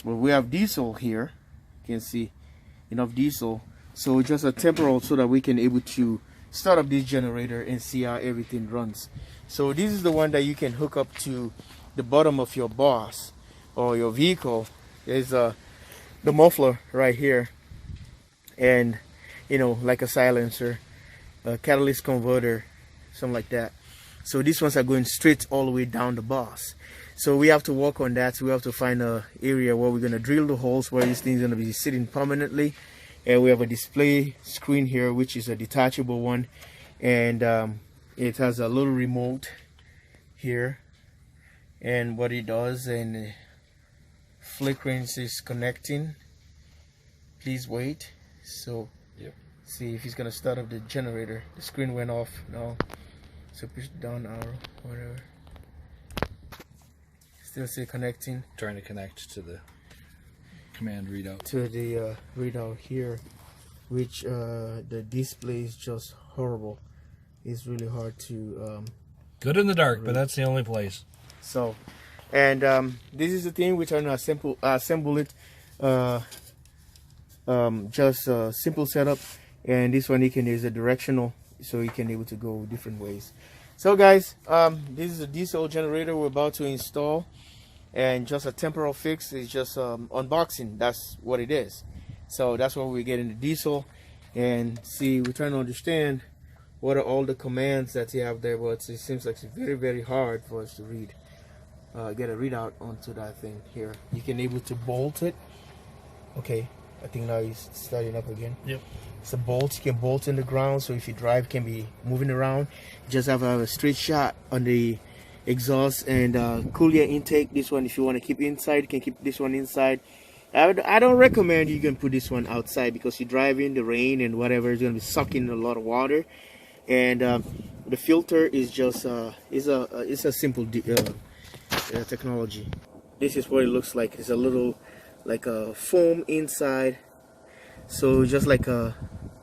But we have diesel here. You can see enough diesel. So just a temporal so that we can able to start up this generator and see how everything runs. So this is the one that you can hook up to the bottom of your bus or your vehicle. There's the muffler right here, and you know, like a silencer, a catalyst converter, something like that. So these ones are going straight all the way down the bus. So we have to work on that. So we have to find a area where we're going to drill the holes where this thing's going to be sitting permanently. And we have a display screen here, which is a detachable one, and it has a little remote here, and what it does, and flickering is connecting. Please wait. So yep. See if he's gonna start up the generator. The screen went off now, so push down arrow, whatever. Still say connecting. Trying to connect to the command readout. To the readout here, which the display is just horrible. It's really hard to good in the dark, but that's the only place. So, and this is the thing we're trying to assemble it. Just a simple setup, and this one is a directional, so you can able to go different ways. So guys, this is a diesel generator we're about to install, and just a temporal fix is just unboxing. That's what it is. So that's why we get into diesel and see. We're trying to understand what are all the commands that you have there, but it seems like it's very, very hard for us to read. Get a readout onto that thing here. You can able to bolt it. Okay, I think now he's starting up again. Yep. It's a bolt. You can bolt in the ground, so if you drive, can be moving around. You just have a straight shot on the exhaust and cooler intake. This one, if you want to keep inside, you can keep this one inside. I don't recommend you can put this one outside, because you drive in the rain and whatever is going to be sucking a lot of water. And the filter is just it's a simple technology. This is what it looks like. It's a little like a foam inside, so just like we're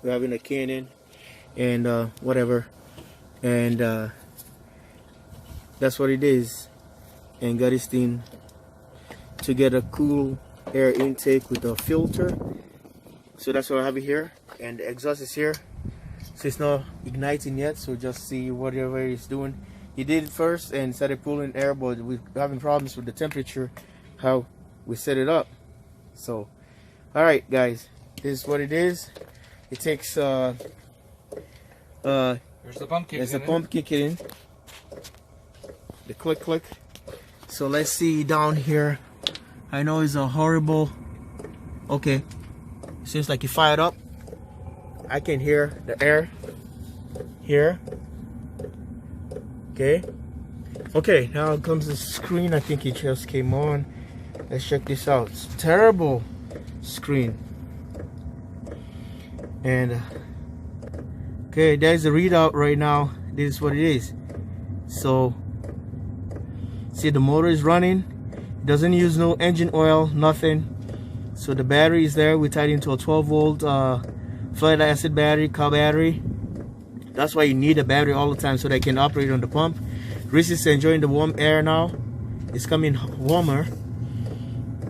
having a cannon and whatever, and that's what it is. And got this thing to get a cool air intake with a filter. So that's what I have here, and the exhaust is here. So it's not igniting yet, so just see whatever it's doing. He did it first and started pulling air, but we're having problems with the temperature, how we set it up. So, alright guys, this is what it is. It takes there's the pump kick. There's the pump kick in. The click. So let's see down here. I know it's a horrible. Okay, seems like it fired up. I can hear the air here. Okay, now comes the screen. I think it just came on. Let's check this out. It's a terrible screen. And okay, there's the readout right now. This is what it is. So see, the motor is running. It doesn't use no engine oil, nothing. So the battery is there. We tied into a 12-volt fluoride acid battery, car battery. That's why you need a battery all the time, so they can operate on the pump. Reese is enjoying the warm air now. It's coming warmer,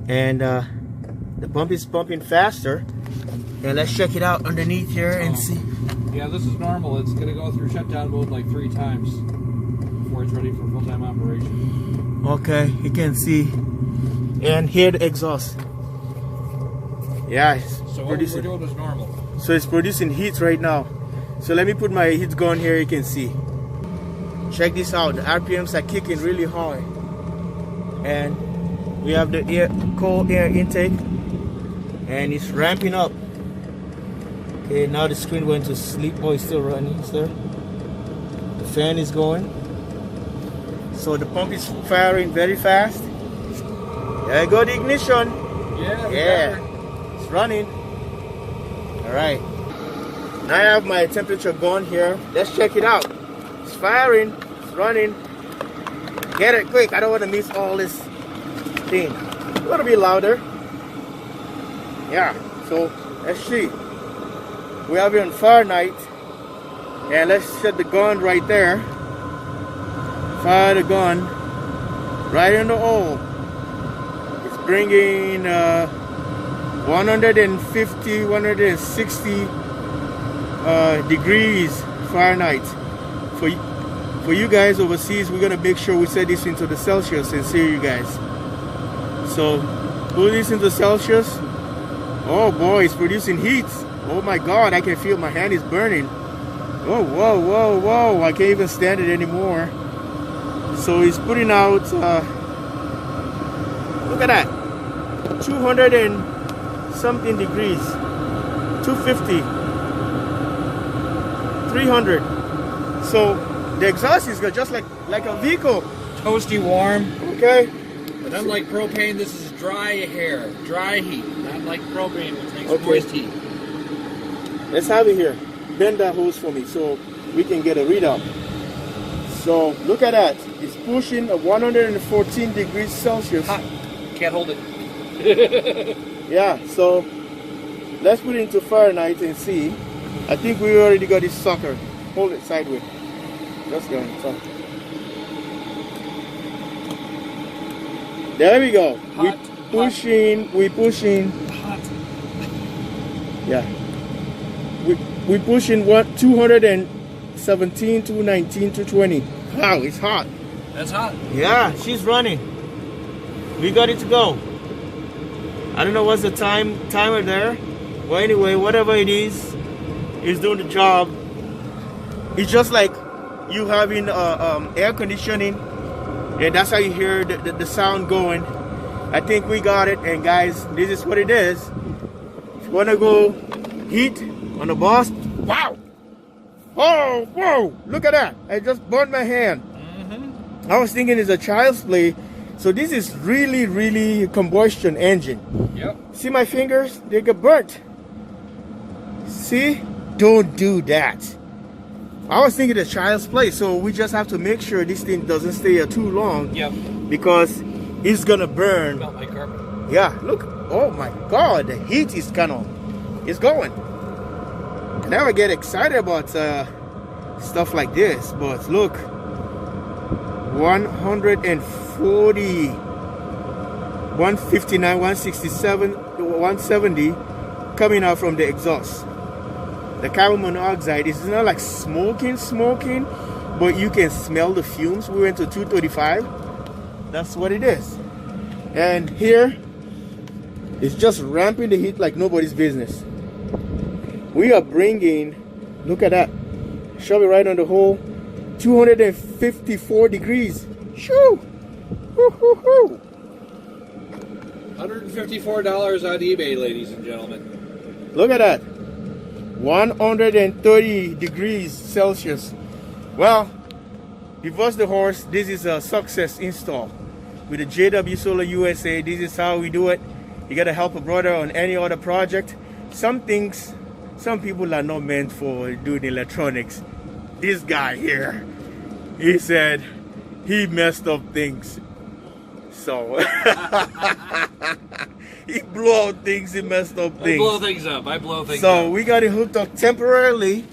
and the pump is pumping faster. And let's check it out underneath here and see. Yeah, this is normal. It's gonna go through shutdown mode like 3 times before it's ready for full-time operation. Okay, you can see and hear the exhaust. Yeah, so what we're doing is normal. So it's producing heat right now. So let me put my heat gun here. You can see. Check this out. The RPMs are kicking really hard, and we have the cold air intake, and it's ramping up. Okay, now the screen went to sleep. Oh, it's still running. It's there. The fan is going. So the pump is firing very fast. There you go, the ignition. Yeah. It's running. All right. Now I have my temperature gun here. Let's check it out. It's firing. It's running. Get it quick. I don't want to miss all this thing. A little bit louder. Yeah. So let's see. We have it on Fahrenheit. And let's set the gun right there. Fire the gun right in the hole. It's bringing 150, 160 degrees Fahrenheit. For you guys overseas, we're gonna make sure we set this into the Celsius and see you guys. So put this into Celsius. Oh boy, it's producing heat. Oh my God, I can feel my hand is burning. Oh, whoa, whoa, whoa, I can't even stand it anymore. So it's putting out, look at that, 200 and something degrees, 250, 300. So the exhaust is just like a vehicle. Toasty warm. Okay. But unlike propane, this is dry air, dry heat. Not like propane, which makes Okay. moist heat. Let's have it here. Bend that hose for me so we can get a readout. So look at that. It's pushing 114 degrees Celsius. Hot. Can't hold it. Yeah, so let's put it into Fahrenheit and see. I think we already got this sucker. Hold it sideways. Just go on top. There we go. Hot, We pushing. Hot. Yeah. We pushing what 217, 219, 220. Wow, it's hot. That's hot. Yeah, she's running. We got it to go. I don't know what's the timer there. Well, anyway, whatever it is, it's doing the job. It's just like you having air conditioning, and that's how you hear the sound going. I think we got it, and guys, this is what it is. If you wanna go heat on the boss, wow! Oh, whoa! Look at that! I just burned my hand. I was thinking it's a child's play. So this is really combustion engine. Yep. See my fingers? They get burnt. See? Don't do that. I was thinking it's child's play. So we just have to make sure this thing doesn't stay here too long. Yep. Because it's gonna burn. Smell like carpet. Yeah, look. Oh my God, the heat is it's going. I never get excited about stuff like this, but look. 140, 159, 167, 170 coming out from the exhaust. The carbon monoxide is not like smoking, but you can smell the fumes. We went to 235. That's what it is. And here, it's just ramping the heat like nobody's business. We are bringing, look at that, shove it right on the hole. 254 degrees. Shoo! Woo-hoo-hoo. $154 on eBay, ladies and gentlemen. Look at that. 130 degrees Celsius. Well, divorce the horse. This is a success install with the JW Solar USA. This is how we do it. You gotta help a brother on any other project. Some things, some people are not meant for doing electronics. This guy here, he said he messed up things. So he blew out things, he messed up things. I blow things up. So we got it hooked up temporarily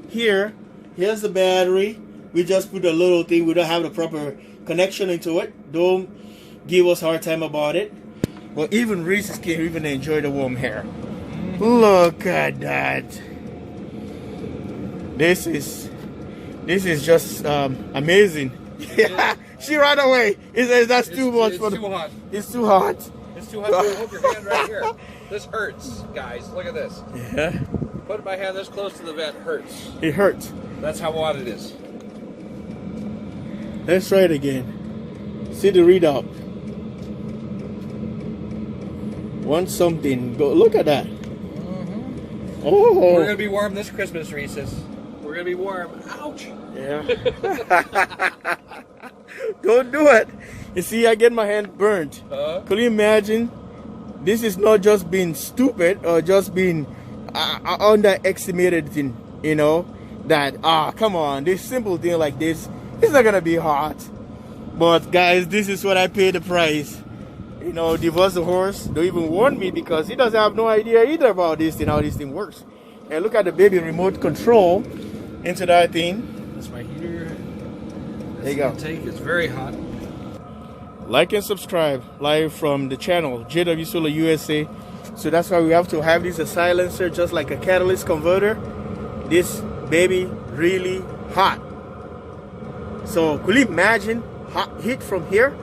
here. Here's the battery. We just put a little thing. We don't have the proper connection into it. Don't give us a hard time about it. Well, even Reese can even enjoy the warm hair. Look at that. This is just amazing. Yeah, she ran away. It says that's too much for the. Too hot. It's too hot. It's too hot to hold your hand right here. This hurts, guys. Look at this. Yeah. Putting my hand this close to the vent hurts. It hurts. That's how hot it is. Let's try it again. See the readout. Want something? Go look at that. Oh. We're gonna be warm this Christmas, Reese's. We're gonna be warm. Ouch. Yeah. Don't do it. You see, I get my hand burnt. Could you imagine? This is not just being stupid or just being underestimated thing, you know, that come on, this simple thing like this, it's not gonna be hot. But guys, this is what I pay the price. You know, divorce the horse. Don't even warn me because he doesn't have no idea either about this thing, how this thing works. And look at the baby remote control into that thing. That's my heater. There you go. Take it's very hot. like and subscribe live from the channel JW Solar USA. So that's why we have to have this a silencer, just like a catalyst converter. This baby really hot. So could you imagine hot heat from here,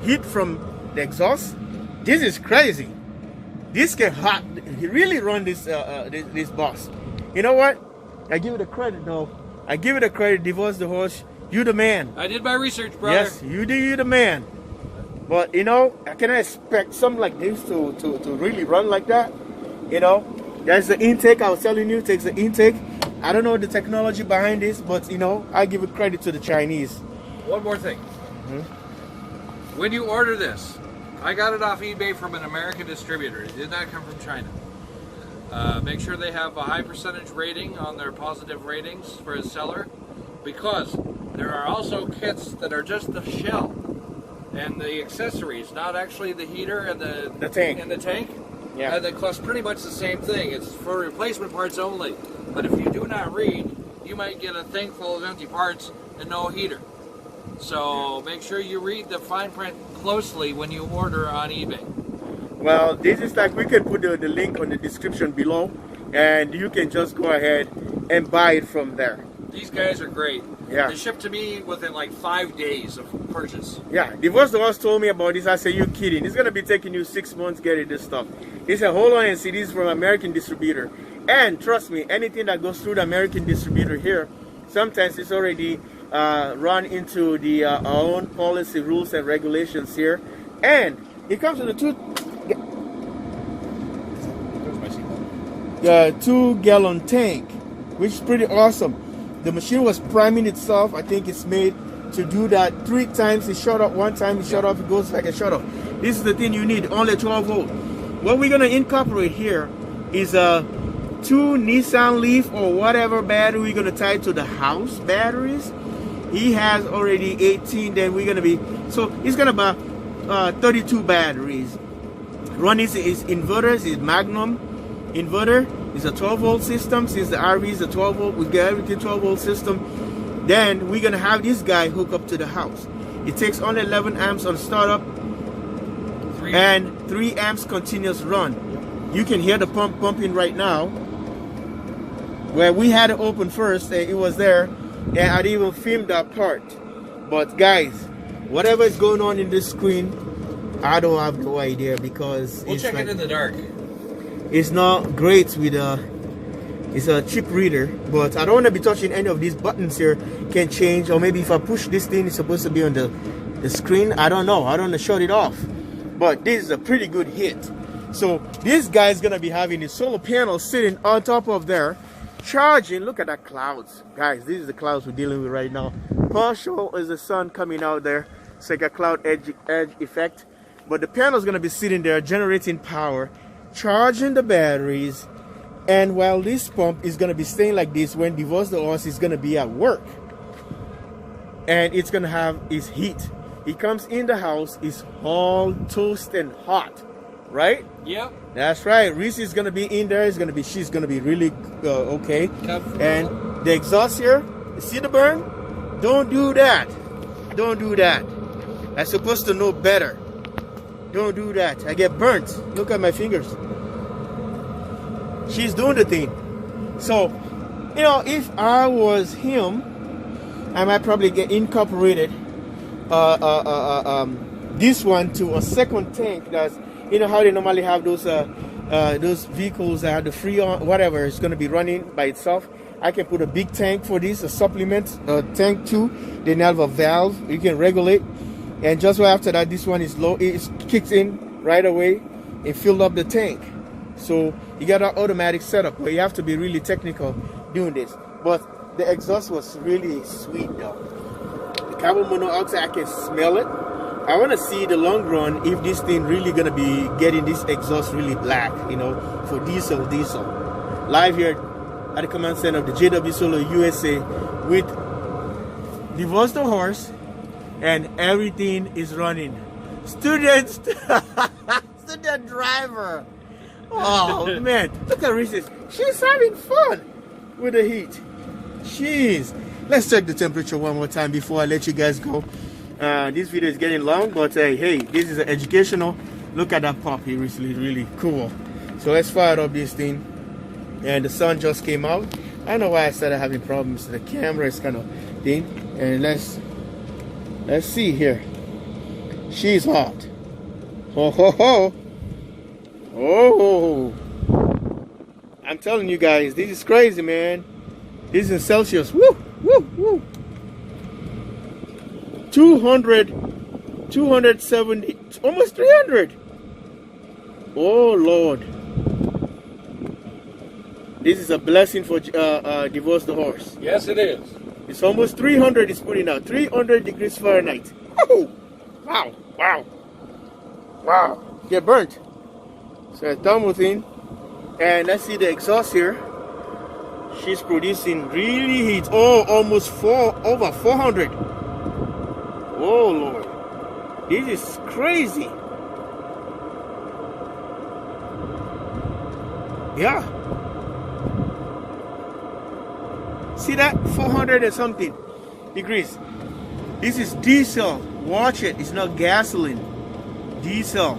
heat from the exhaust? This is crazy. This can hot. He really run this this box. You know what? I give it a credit though. I give it a credit. Divorce the horse. You the man. I did my research, brother. Yes, you do. You the man. But you know, can I expect something like this to really run like that? You know, there's the intake. I was telling you, takes the intake. I don't know the technology behind this, but you know, I give it credit to the Chinese. One more thing. When you order this, I got it off eBay from an American distributor. It did not come from China. Make sure they have a high percentage rating on their positive ratings for a seller, because there are also kits that are just the shell and the accessories, not actually the heater and the tank. And the tank. Yeah. That cost pretty much the same thing. It's for replacement parts only. But if you do not read, you might get a thing full of empty parts and no heater. So make sure you read the fine print closely when you order on eBay. Well, this is like, we can put the link on the description below, and you can just go ahead and buy it from there. These guys are great. Yeah. They shipped to me within like 5 days of purchase. Yeah, Divorce the Horse told me about this. I said, you kidding? It's going to be taking you 6 months getting this stuff. He said, hold on and see, this is from American distributor. And trust me, anything that goes through the American distributor here, sometimes it's already run into the our own policy, rules, and regulations here. And it comes with a 2-gallon tank, which is pretty awesome. The machine was priming itself. I think it's made to do that 3 times. It shut off 1 time, it shut off, it goes like a shut off. This is the thing you need, only 12 volt. What we're gonna incorporate here is a 2 Nissan Leaf or whatever battery we're gonna tie to the house batteries. He has already 18, then we're gonna be, so it's gonna be 32 batteries. Running his inverters, his Magnum inverter is a 12 volt system. Since the RV is a 12 volt, we get everything 12 volt system. Then we're gonna have this guy hook up to the house. It takes only 11 amps on startup and 3 amps continuous run. You can hear the pump pumping right now. Where we had it open first, it was there, and I didn't even film that part. But guys, whatever is going on in this screen, I don't have no idea, because we'll it's check like, it in the dark. It's not great with it's a chip reader, but I don't want to be touching any of these buttons here. Can change, or maybe if I push this thing, it's supposed to be on the screen. I don't know. I don't want to shut it off. But this is a pretty good hit. So this guy is gonna be having his solar panel sitting on top of there, charging. Look at that clouds, guys. These are the clouds we're dealing with right now. Partial is the sun coming out there. It's like a cloud edge effect. But the panel is gonna be sitting there generating power, charging the batteries, and while this pump is going to be staying like this, when Divorce the Horse is going to be at work, and it's going to have its heat. It comes in the house, it's all toast and hot, right? Yep. That's right. Reese is going to be in there. She's going to be really okay. And the exhaust here, you see the burn? Don't do that. Don't do that. I'm supposed to know better. Don't do that. I get burnt. Look at my fingers. She's doing the thing. So, you know, if I was him, I might probably get incorporated this one to a second tank. That's, you know how they normally have those vehicles that have the Freon, whatever, it's going to be running by itself. I can put a big tank for this, a supplement tank too. Then have a valve you can regulate, and just right after that, this one is low. It kicks in right away and fill up the tank. So you got an automatic setup where you have to be really technical doing this. But the exhaust was really sweet though. The carbon monoxide, I can smell it. I want to see the long run if this thing really gonna be getting this exhaust really black, you know, for diesel. Live here at the command center of the JW Solar USA with Divorce the Horse, and everything is running. Student driver. Oh man, look at Reese's. She's having fun with the heat. Jeez. Let's check the temperature one more time before I let you guys go. This video is getting long, but hey, this is educational. Look at that puppy, really cool. So let's fire up this thing. And the sun just came out. I don't know why I started having problems. The camera is kind of dim. And let's see here. She's hot. Ho ho ho. Oh, I'm telling you guys, this is crazy, man. This is in Celsius. Woo, woo, woo. 270, almost 300. Oh Lord, this is a blessing for Divorce the Horse. Yes, it is. It's almost 300. It's putting out 300 degrees Fahrenheit. Oh, wow. Get burnt. So a thermal thing, and let's see the exhaust here. She's producing really heat. Oh, almost over 400. Oh Lord, this is crazy. Yeah. See that? 400 and something degrees. This is diesel. Watch it. It's not gasoline. Diesel.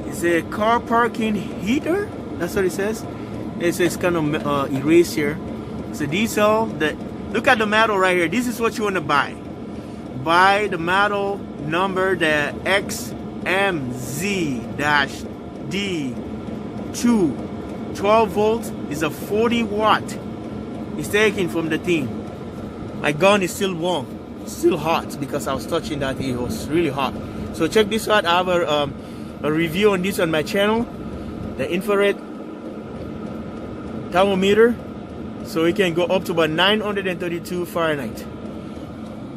It's a car parking heater. That's what it says. It says kind of erase here. It's a diesel. Look at the model right here. This is what you want to buy. Buy the model number, the XMZ-D2 12 volts is a 40 watt. It's taken from the thing. My gun is still warm, still hot because I was touching that. It was really hot. So check this out. I have a review on this on my channel, the infrared thermometer, so it can go up to about 932 Fahrenheit.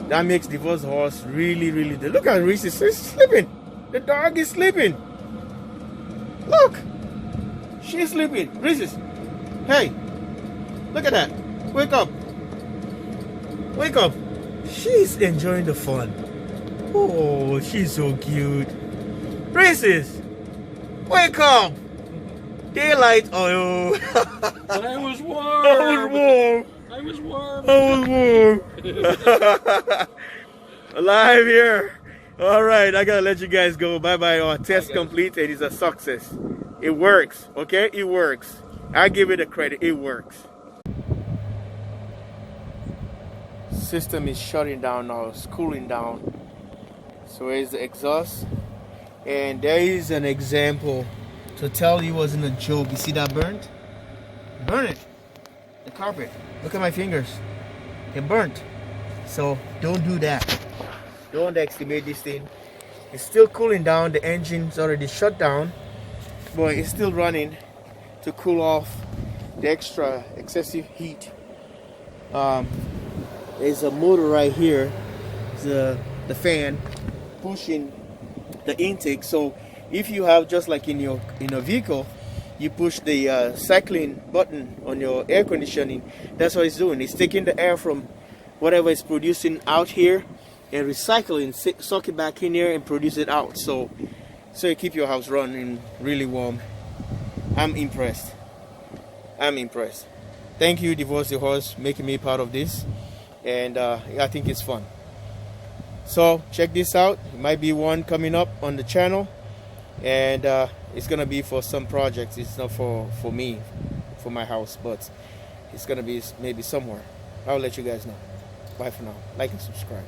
That makes Divorce the Horse really look at Reese. He's sleeping. The dog is sleeping. Look, she's sleeping. Reese, hey, look at that. Wake up. Wake up. She's enjoying the fun. Oh, she's so cute. Princess, wake up. Daylight. Oh. But I was warm. I was warm. I was warm. I was warm. Alive here. All right, I gotta let you guys go. Bye bye. Our test complete. It is a success. It works. Okay, it works. I give it a credit. It works. System is shutting down now. It's cooling down. So here's the exhaust, and there is an example to tell you it wasn't a joke. You see that burnt? Burn it. The carpet. Look at my fingers. They're burnt. So don't do that. Don't underestimate this thing. It's still cooling down. The engine's already shut down, but it's still running to cool off the excessive heat. There's a motor right here. The fan pushing the intake. So if you have, just like in your vehicle, you push the cycling button on your air conditioning, that's what it's doing. It's taking the air from whatever it's producing out here and recycling, suck it back in here and produce it out. So you keep your house running really warm. I'm impressed. Thank you, Divorce the Horse, making me part of this. And I think it's fun. So check this out. It might be one coming up on the channel, and it's gonna be for some projects. It's not for me, for my house, but it's gonna be maybe somewhere. I'll let you guys know. Bye for now. Like and subscribe.